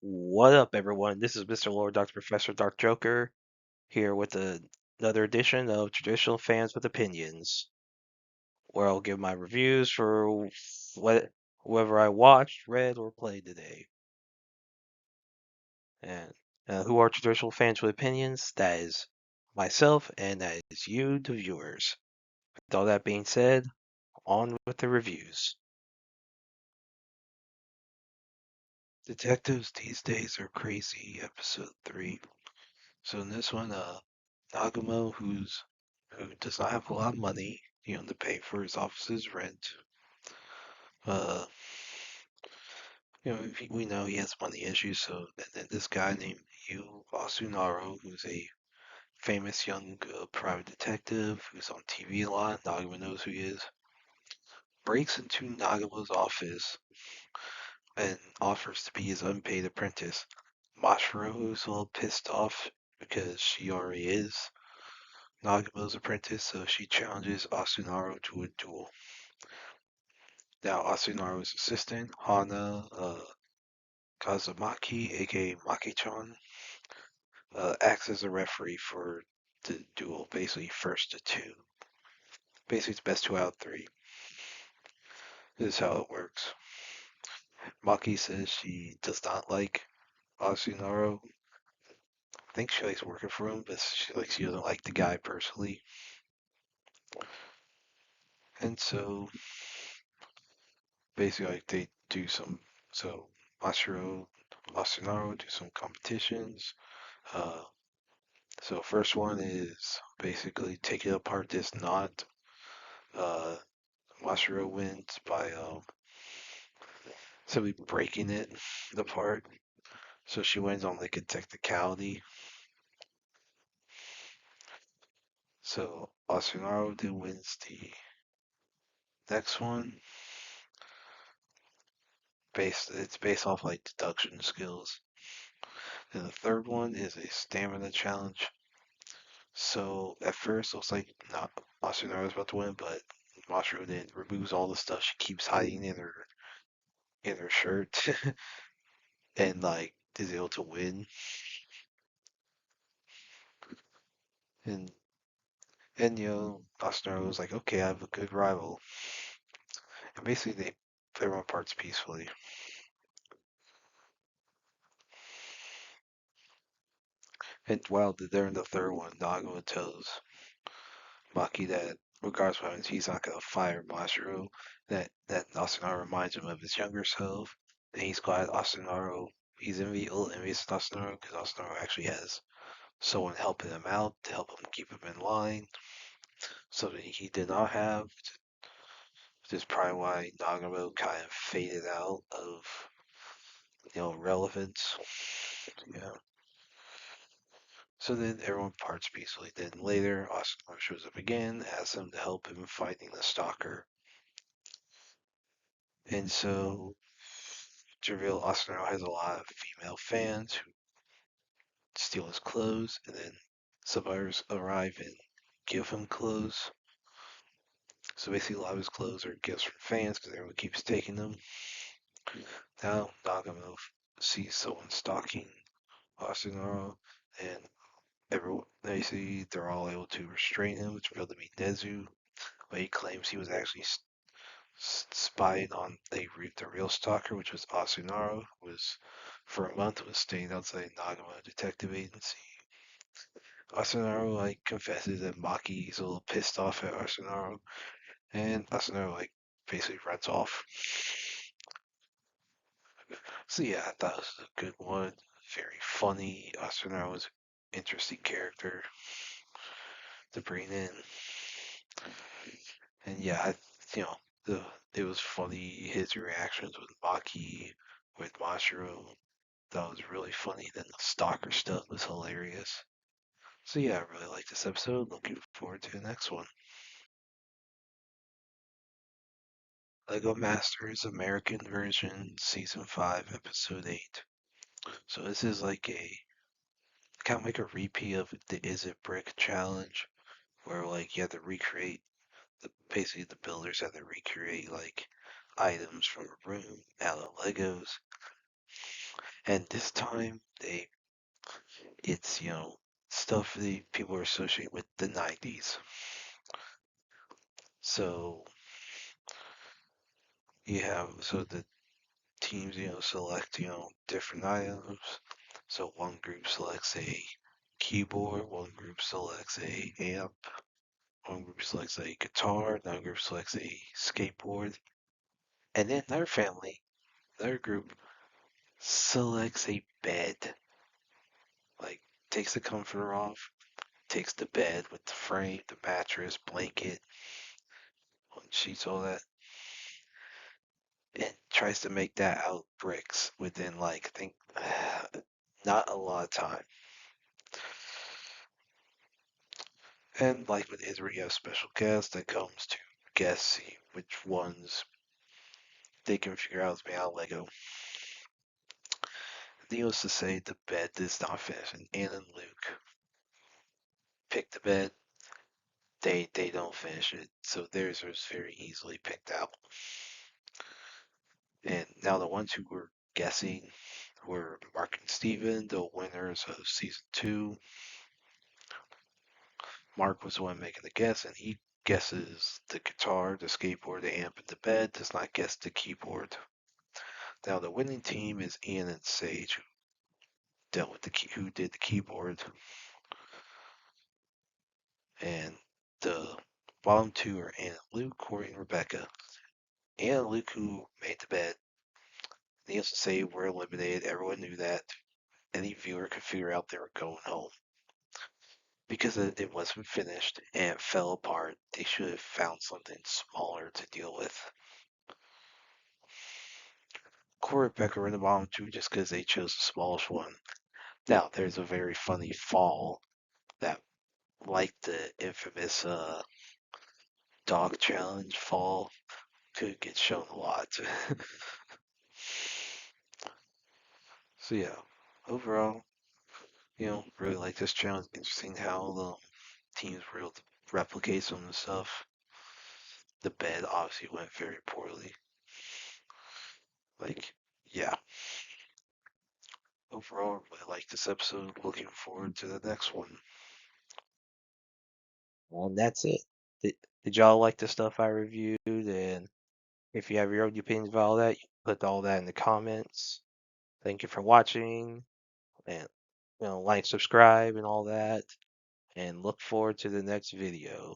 What up, everyone? This is Mr. Lord, Dr. Professor, Dark Joker, here with another edition of Traditional Fans with Opinions, where I'll give my reviews for whoever I watched, read, or played today. And who are Traditional Fans with Opinions? That is myself, and that is you, the viewers. With all that being said, on with the reviews. Detectives these days are crazy, episode 3. So in this one, Nagamo, who does not have a lot of money, to pay for his office's rent. Uh, we know he has money issues, so then this guy named Yu Asunaro, who's a famous young private detective who's on TV a lot, Nagamo knows who he is, breaks into Nagamo's office and offers to be his unpaid apprentice. Mashiro is a little pissed off because she already is Nagamo's apprentice, so she challenges Asunaro to a duel. Now, Asunaro's assistant, Hana Kazumaki, aka Maki-chan, acts as a referee for the duel, basically first to two. Basically, it's best 2 out of 3. This is how it works. Maki says she does not like Asunaro. I think she likes working for him, but she doesn't like the guy personally. And so, basically, like, they do some. So, Asunaro do some competitions. Uh, So first one is basically taking apart this knot. Uh, Mashiro wins by simply breaking it apart. So she wins on like a technicality. So Asunaro then wins the next one. It's based off like deduction skills. And the third one is a stamina challenge. So at first it was like not Asunaro was about to win, but Mashiro then removes all the stuff she keeps hiding in her shirt and like is able to win. And Asunaro was like, okay, I have a good rival. And basically they play their own parts peacefully. And while they're in the third one, Nagamo tells Maki that regardless of what happens, he's not gonna fire Mashiro. That Asunaro reminds him of his younger self. And he's glad he's a little envious of Asunaro because Asunaro actually has someone helping him out to help him keep him in line. Something he did not have, which is probably why Nagamo kind of faded out of relevance. Yeah. So then everyone parts peacefully. Then later, Asuna shows up again, asks him to help him fighting the stalker. And so, to reveal, Asuna has a lot of female fans who steal his clothes, and then some others arrive and give him clothes. So basically, a lot of his clothes are gifts from fans because everyone keeps taking them. Now, Nagamo sees someone stalking Asunaro, and everyone they see they're all able to restrain him. It's revealed to be Nezu, but he claims he was actually spying on the real stalker, which was Asunaro, who was for a month was staying outside Nagama Detective Agency. Asunaro confesses that Maki is a little pissed off at Asunaro, and Asunaro basically runs off. So yeah, I thought it was a good one. Very funny. Asunaro was an interesting character to bring in. And yeah, you know, it was funny his reactions with Maki, with Mashiro. That was really funny. Then the stalker stuff was hilarious. So yeah, I really like this episode. Looking forward to the next one. Lego Masters American version, season 5, episode 8. So this is like a kind of like a repeat of the Is It Brick challenge, where you have to recreate basically the builders have to recreate items from a room out of Legos. And this time, it's stuff that people are associating with the 90s. So so the teams select different items. So one group selects a keyboard, one group selects a amp, one group selects a guitar, another group selects a skateboard, and then another group selects a bed. Like takes the comforter off, takes the bed with the frame, the mattress, blanket, sheets, all that, and tries to make that out bricks within like I think not a lot of time. And like with Israel, you have special guests that comes to guess see which ones they can figure out is made out of Lego. Needless to say, the bed does not finish, and Anna and Luke pick the bed. They don't finish it, so theirs was very easily picked out. And now the ones who were guessing were Mark and Steven, the winners of season 2. Mark was the one making the guess, and he guesses the guitar, the skateboard, the amp, and the bed, does not guess the keyboard. Now the winning team is Ian and Sage, who did the keyboard, and the bottom two are Anna and Luke, Corey and Rebecca. Anna and Luke, who made the bed, needless to say, were eliminated. Everyone knew that. Any viewer could figure out they were going home. Because it wasn't finished and it fell apart, they should have found something smaller to deal with. Corey and Rebecca were in the bottom two just because they chose the smallest one. Now, there's a very funny fall that, like the infamous dog challenge fall, could get shown a lot. So yeah, overall, really like this challenge. Interesting how the teams were able to replicate some of the stuff. The bed obviously went very poorly. Like, yeah. Overall, I really like this episode. Looking forward to the next one. Well, that's it. Did y'all like the stuff I reviewed? And if you have your own opinions about all that, you can put all that in the comments. Thank you for watching, and like, subscribe, and all that. And look forward to the next video.